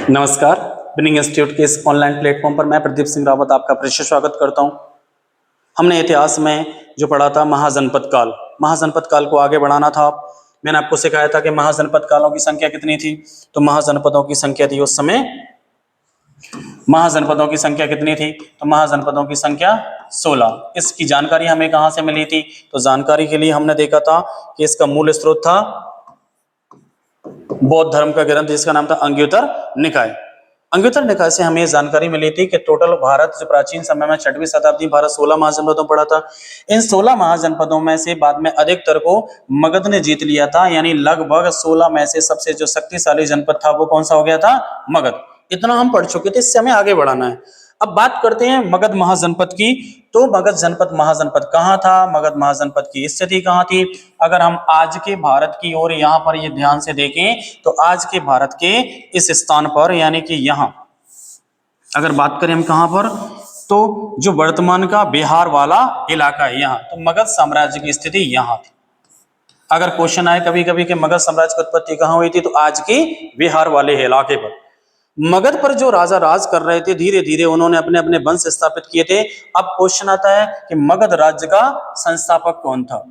नमस्कार। Winning institute के इस ऑनलाइन प्लेटफॉर्म पर मैं प्रदीप सिंह रावत आपका प्रेषित स्वागत करता हूं। हमने इतिहास में जो पढ़ा था महाजनपद काल, महाजनपद काल को आगे बढ़ाना था। मैंने आपको सिखाया था कि महाजनपद कालों की संख्या कितनी थी। तो महाजनपदों की संख्या थी उस समय, महाजनपदों की संख्या कितनी थी? तो महाजनपदों की संख्या 16। इसकी जानकारी हमें कहां से मिली थी? तो जानकारी के लिए हमने देखा था कि इसका मूल स्रोत था बौद्ध धर्म का ग्रंथ जिसका नाम था अंग्युतर निकाय। अंग्युतर निकाय से हमें जानकारी मिली थी कि टोटल भारत जो प्राचीन समय में 6वीं शताब्दी भारत 16 महाजनपदों पड़ा था। इन 16 महाजनपदों में से बाद में अधिकतर को मगध ने जीत लिया था, यानी लगभग 16 में से सबसे जो शक्तिशाली जनपद था वो कौन सा हो गया था? मगध। इतना हम पढ़ चुके थे, इससे हमें आगे बढ़ाना है। अब बात करते हैं मगध महाजनपद की। तो मगध जनपद महाजनपद कहाँ था? मगध महाजनपद की स्थिति कहाँ थी? अगर हम आज के भारत की ओर यहाँ पर ये ध्यान से देखें तो आज के भारत के इस स्थान पर, यानी कि यहाँ अगर बात करें हम कहाँ पर, तो जो वर्तमान का बिहार वाला इलाका है यहाँ, तो मगध साम्राज्य की स्थिति यहाँ थी। अगर क्वेश्चन आए कभी कभी कि मगध साम्राज्य की उत्पत्ति कहाँ हुई थी, तो आज के बिहार वाले इलाके पर मगध पर जो राजा राज कर रहे थे, धीरे धीरे उन्होंने अपने अपने वंश स्थापित किए थे। अब क्वेश्चन आता है कि मगध राज्य का संस्थापक कौन था?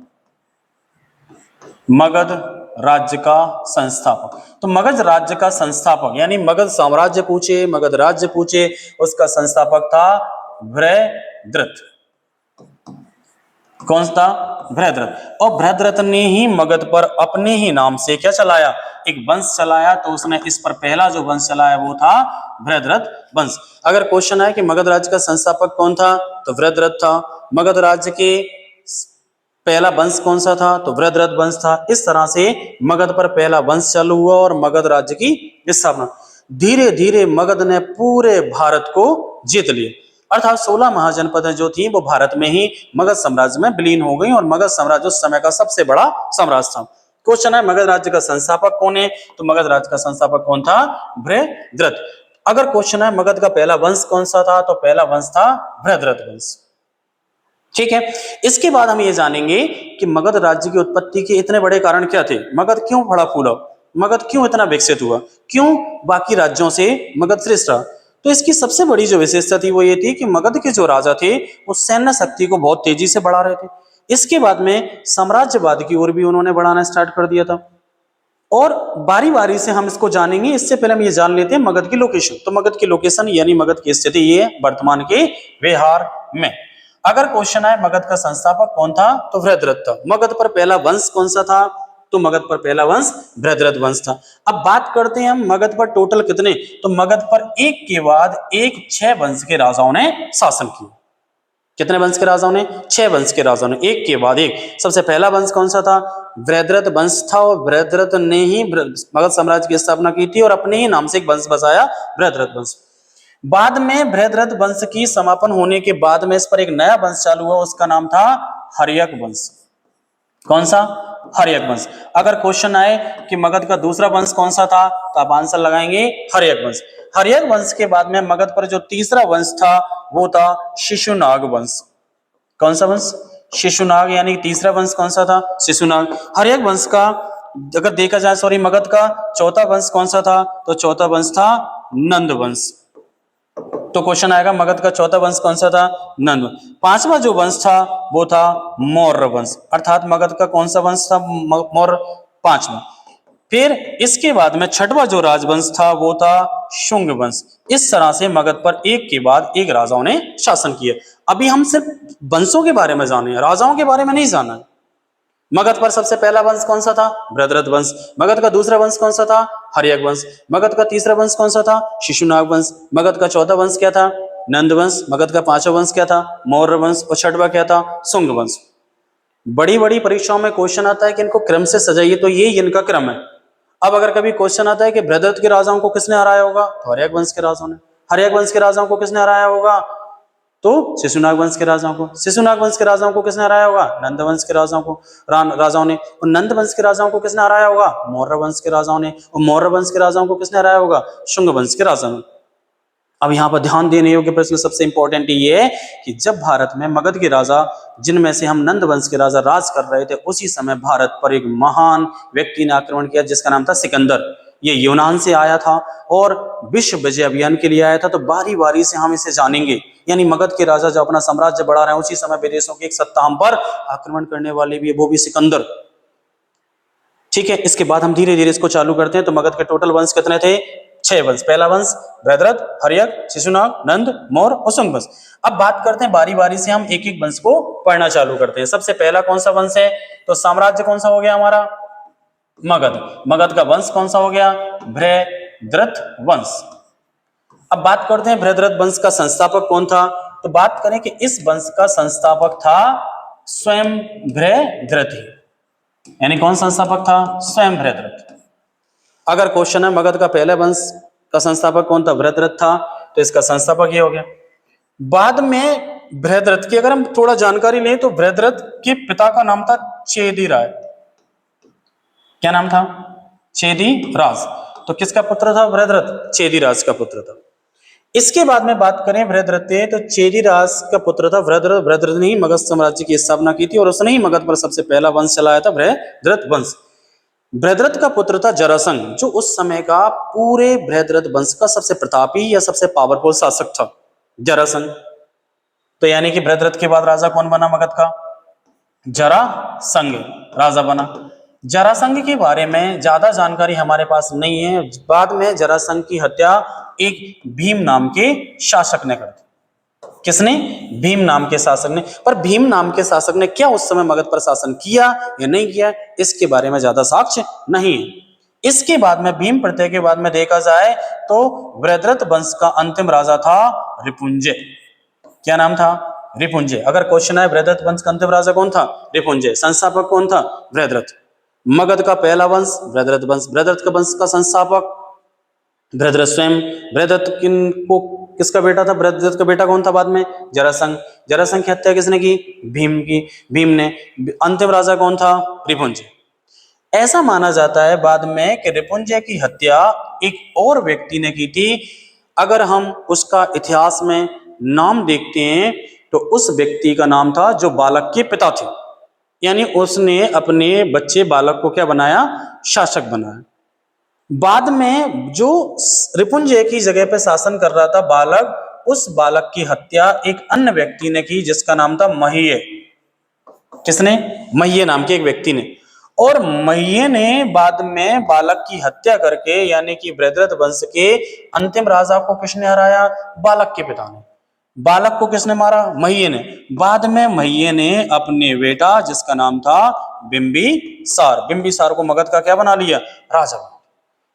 मगध राज्य का संस्थापक, तो मगध राज्य का संस्थापक यानी मगध साम्राज्य पूछे, मगध राज्य पूछे, उसका संस्थापक था बृहद्रथ। कौन था? बृहद्रथ। और बृहद्रथ ने ही मगध पर अपने ही नाम से क्या चलाया? एक वंश चलाया। तो उसने इस पर पहला जो वंश चलाया वो था बृहद्रथ वंश। अगर क्वेश्चन है कि मगध राज्य का संस्थापक कौन था, तो बृहद्रथ था। मगध राज्य के पहला वंश कौन सा था? तो बृहद्रथ वंश था। इस तरह से मगध पर पहला वंश चालू हुआ और मगध राज्य की स्थापना। धीरे धीरे मगध ने पूरे भारत को जीत लिया, अर्थात 16 महाजनपद जो थी वो भारत में ही मगध साम्राज्य में विलीन हो गई और मगध साम्राज्य उस समय का सबसे बड़ा साम्राज्य था। क्वेश्चन है मगध राज्य का संस्थापक कौन है? तो मगध राज्य का संस्थापक कौन था? बृहद्रथ। अगर क्वेश्चन है मगध का पहला वंश कौन सा था, तो पहला वंश था बृहद्रथ वंश। ठीक है। इसके बाद हम ये जानेंगे कि मगध राज्य की उत्पत्ति के इतने बड़े कारण क्या थे। मगध क्यों फड़ा फूला? मगध क्यों इतना विकसित हुआ? क्यों बाकी राज्यों से मगध श्रेष्ठ रहा? तो इसकी सबसे बड़ी जो विशेषता थी वो ये थी कि मगध के जो राजा थे वो सैन्य शक्ति को बहुत तेजी से बढ़ा रहे थे। इसके बाद में साम्राज्यवाद की ओर भी उन्होंने बढ़ाना स्टार्ट कर दिया था। और बारी बारी से हम इसको जानेंगे। इससे पहले हम ये जान लेते हैं मगध की लोकेशन। तो मगध की लोकेशन यानी मगध की स्थिति ये है वर्तमान के बिहार में। अगर क्वेश्चन है मगध का संस्थापक कौन था, तो बृहद्रथ था। मगध पर पहला वंश कौन सा था, तो मगध पर पहला वंश बृहद्रथ वंश था। अब बात करते हैं हम मगध पर टोटल कितने, तो मगध पर एक के बाद एक 6 वंश के राजाओं ने शासन किया। कितने वंश के राजाओं ने? 6 वंश के राजाओं ने एक के बाद एक। सबसे पहला वंश कौन सा था? बृहद्रथ वंश था। और बृहद्रथ ने ही मगध साम्राज्य की स्थापना की थी और अपने ही नाम से एक वंश बसाया, बृहद्रथ वंश। बाद में बृहद्रथ वंश की समापन होने के बाद में इस पर एक नया वंश चालू हुआ, उसका नाम था हर्यक वंश। कौन सा? हर्यक वंश। अगर क्वेश्चन आए कि मगध का दूसरा वंश कौन सा था, तो आप आंसर लगाएंगे हर्यक वंश। हर्यक वंश के बाद में मगध पर जो तीसरा वंश था वो था शिशुनाग वंश। कौन सा वंश? शिशुनाग, यानी तीसरा वंश कौन सा था? शिशुनाग। हर्यक वंश का अगर देखा जाए, मगध का चौथा वंश कौन सा था, तो चौथा वंश था नंद वंश। तो क्वेश्चन आएगा मगध का चौथा वंश कौन सा था? नंद। पांचवा जो वंश था वो था मौर्य वंश, अर्थात मगध का कौन सा वंश था? मौर्य, पांचवा। फिर इसके बाद में छठवां जो राजवंश था वो था शुंग वंश। इस तरह से मगध पर एक के बाद एक राजाओं ने शासन किया। अभी हम सिर्फ वंशों के बारे में जाने, राजाओं के बारे में नहीं जाना है। मगध पर सबसे पहला वंश कौन सा था? बृहद्रथ वंश। मगध का दूसरा वंश कौन सा था? हर्यक वंश। मगध का तीसरा वंश कौन सा था? शिशुनाग वंश। मगध का चौथा वंश क्या था? नंद वंश। मगध का पांचवा वंश क्या था? मौर्य वंश। और छठवा क्या था? शुंग वंश। बड़ी बड़ी परीक्षाओं में क्वेश्चन आता है कि इनको क्रम से सजाइए, तो ये इनका क्रम है। अब अगर कभी क्वेश्चन आता है कि बृहद्रथ के राजाओं को किसने हराया होगा, तो हर्यक वंश के राजाओं ने। हर्यक वंश के राजाओं को किसने हराया होगा, तो शिशुनाग वंश के राजाओं को। शिशुनाग वंश के राजाओं को किसने हराया होगा? नंद वंश के राजाओं को, राजाओं ने। और नंद वंश के राजाओं को किसने हराया होगा? मौर्य वंश के राजाओं ने। और मौर्य वंश के राजाओं को किसने हराया होगा? शुंग वंश के राजाओं ने। अब यहाँ पर ध्यान देने योग्य प्रश्न सबसे इंपॉर्टेंट ये है कि जब भारत में मगध के राजा, जिनमें से हम नंद वंश के राजा राज कर रहे थे, उसी समय भारत पर एक महान व्यक्ति ने आक्रमण किया जिसका नाम था सिकंदर। ये यूनान से आया था और विश्व विजय अभियान के लिए आया था। तो बारी बारी से हम इसे जानेंगे। यानी मगध के राजा जब अपना साम्राज्य बढ़ा रहे हैं, उसी समय विदेशों की एक सत्ता हम पर आक्रमण करने वाले भी है, वो भी सिकंदर। ठीक है, इसके बाद हम धीरे धीरे इसको चालू करते हैं। तो मगध के टोटल वंश कितने थे? 6 वंश। पहला वंश बृहद्रथ, हर्यक, शिशुनाग, नंद, मौर्य और शुंग वंश। अब बात करते हैं बारी बारी से, हम एक एक वंश को पढ़ना चालू करते हैं। सबसे पहला कौन सा वंश है? तो साम्राज्य कौन सा हो गया हमारा? मगध। मगध का वंश कौन सा हो गया? बृहद्रथ वंश। अब बात करते हैं बृहद्रथ वंश का संस्थापक कौन था? तो बात करें कि इस वंश का संस्थापक था स्वयं बृहद्रथ ही। यानी कौन संस्थापक था? स्वयं बृहद्रथ। अगर क्वेश्चन है मगध का पहले वंश का संस्थापक कौन था? बृहद्रथ था, तो इसका संस्थापक ये हो गया। बाद में बृहद्रथ की अगर हम थोड़ा जानकारी लें तो बृहद्रथ के पिता का नाम था चेदी राय। क्या नाम था? चेदी राज। तो किसका पुत्र था बृहद्रथ? चेदी राज का पुत्र था। इसके बाद में बात करें बृहद्रथ के, तो चेदी राज का पुत्र था बृहद्रथ। बृहद्रथ ने ही मगध साम्राज्य की स्थापना की थी और उसने ही मगध पर सबसे पहला वंश चलाया था, बृहद्रथ वंश। बृहद्रथ का पुत्र था जरासंध, जो उस समय का पूरे बृहद्रथ वंश का सबसे प्रतापी या सबसे पावरफुल शासक था, जरासंध। तो यानी कि बृहद्रथ के बाद राजा कौन बना मगध का? जरासंध राजा बना। जरासंध के बारे में ज्यादा जानकारी हमारे पास नहीं है। बाद में जरासंध की हत्या एक भीम नाम के शासक ने कर दी। किसने? भीम नाम के शासक ने। पर भीम नाम के शासक ने क्या उस समय मगध पर शासन किया या नहीं किया, इसके बारे में ज्यादा साक्ष्य नहीं है। इसके बाद में भीम प्रत्यय के बाद में देखा जाए तो बृहद्रथ वंश का अंतिम राजा था रिपुंजय। क्या नाम था? रिपुंजय। अगर क्वेश्चन है बृहद्रथ वंश का अंतिम राजा कौन था? रिपुंजय। संस्थापक कौन था? बृहद्रथ। मगध का पहला वंश बृहद्रथ वंश। बृहद्रथ का वंश का संस्थापक बृहद्रथ स्वयं। बृहद्रथ किसका बेटा था? बृहद्रथ का बेटा कौन था बाद में? जरासंध। जरासंध की हत्या किसने की? भीम की, भीम ने। अंतिम राजा कौन था? रिपुंजय। ऐसा माना जाता है बाद में कि रिपुंजय की हत्या एक और व्यक्ति ने की थी। अगर हम उसका इतिहास में नाम देखते हैं तो उस व्यक्ति का नाम था जो बालक के पिता थे। यानी उसने अपने बच्चे बालक को क्या बनाया? शासक बनाया। बाद में जो रिपुंजय की जगह पे शासन कर रहा था बालक, उस बालक की हत्या एक अन्य व्यक्ति ने की जिसका नाम था महीय। किसने? महीय नाम के एक व्यक्ति ने। और महीय ने बाद में बालक की हत्या करके, यानी कि बृहद्रथ वंश के अंतिम राजा को किसने हराया? बालक के पिता ने। बालक को किसने मारा? महीय ने। बाद में महीय ने अपने बेटा जिसका नाम था बिंबिसार, बिंबिसार को मगध का क्या बना लिया? राजा।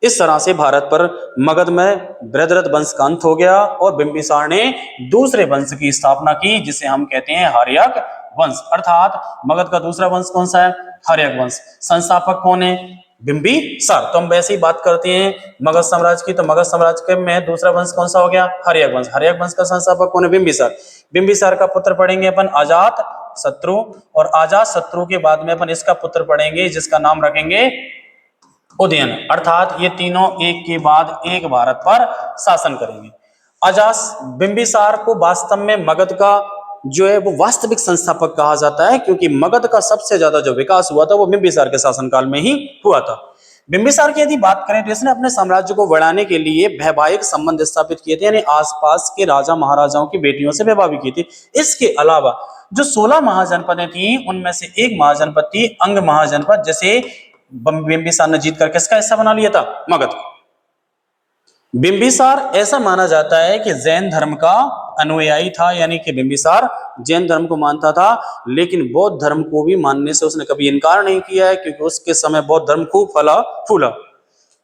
इस तरह से भारत पर मगध में बृहद्रथ वंश का अंत हो गया और बिंबिसार ने दूसरे वंश की स्थापना की जिसे हम कहते हैं हर्यक वंश। अर्थात मगध का दूसरा वंश कौन सा है? हर्यक वंश। संस्थापक कौन है? बिंबिसार। तो हम वैसे ही बात करते हैं मगध साम्राज्य की, तो मगध साम्राज्य के में दूसरा वंश कौन सा हो गया? हर्यक वंश। हर्यक वंश का संस्थापक कौन है? बिंबिसार। बिंबिसार का पुत्र पढ़ेंगे अपन अजात शत्रु, और अजात शत्रु के बाद में अपन इसका पुत्र पढ़ेंगे जिसका नाम रखेंगे उदयन। अर्थात ये तीनों एक के बाद एक भारत पर शासन करेंगे। अजात बिंबिसार को वास्तव में मगध का जो है वो वास्तविक संस्थापक कहा जाता है, क्योंकि मगध का सबसे ज्यादा जो विकास हुआ था वो बिंबिसार के शासनकाल में ही हुआ था। बिंबिसार की यदि बात करें तो इसने अपने साम्राज्य को बढ़ाने के लिए वैवाहिक संबंध स्थापित किए थे, यानी आसपास के राजा महाराजाओं की बेटियों से विवाह भी किए थे। इसके अलावा जो 16 महाजनपदें थी उनमें से एक महाजनपद थी अंग महाजनपद, जैसे बिंबिसार ने जीत कर किसका हिस्सा बना लिया था? मगध। बिंबिसार ऐसा माना जाता है कि जैन धर्म का अनुयायी था, यानी कि बिंबिसार जैन धर्म को मानता था, लेकिन बौद्ध धर्म को भी मानने से उसने कभी इनकार नहीं किया है, क्योंकि उसके समय बौद्ध धर्म खूब फला फूला।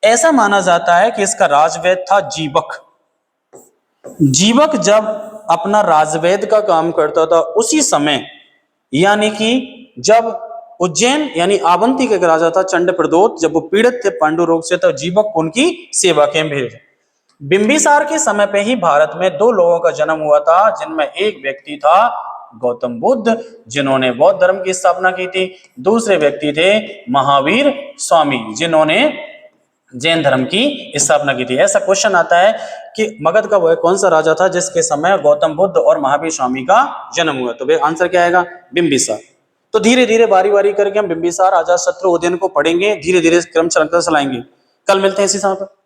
ऐसा माना जाता है कि इसका राजवैद्य था जीवक। जीवक जब अपना राजवैद्य का काम करता था उसी समय, यानी कि जब उज्जैन यानी आवंती के राजा था चंड प्रदोत, जब वो पीड़ित थे पांडु रोग से, तो जीवक को उनकी सेवा के भेज। बिंबिसार के समय पे ही भारत में 2 लोगों का जन्म हुआ था, जिनमें एक व्यक्ति था गौतम बुद्ध जिन्होंने बौद्ध धर्म की स्थापना की थी, दूसरे व्यक्ति थे महावीर स्वामी जिन्होंने जैन धर्म की स्थापना की थी। ऐसा क्वेश्चन आता है कि मगध का वह कौन सा राजा था जिसके समय गौतम बुद्ध और महावीर स्वामी का जन्म हुआ? तो वे आंसर क्या आएगा? बिंबिसार। तो धीरे धीरे बारी बारी करके हम बिंबिसार, अजातशत्रु, उदयन को पढ़ेंगे, धीरे धीरे क्रम चलाएंगे। कल मिलते हैं इसी समय पर।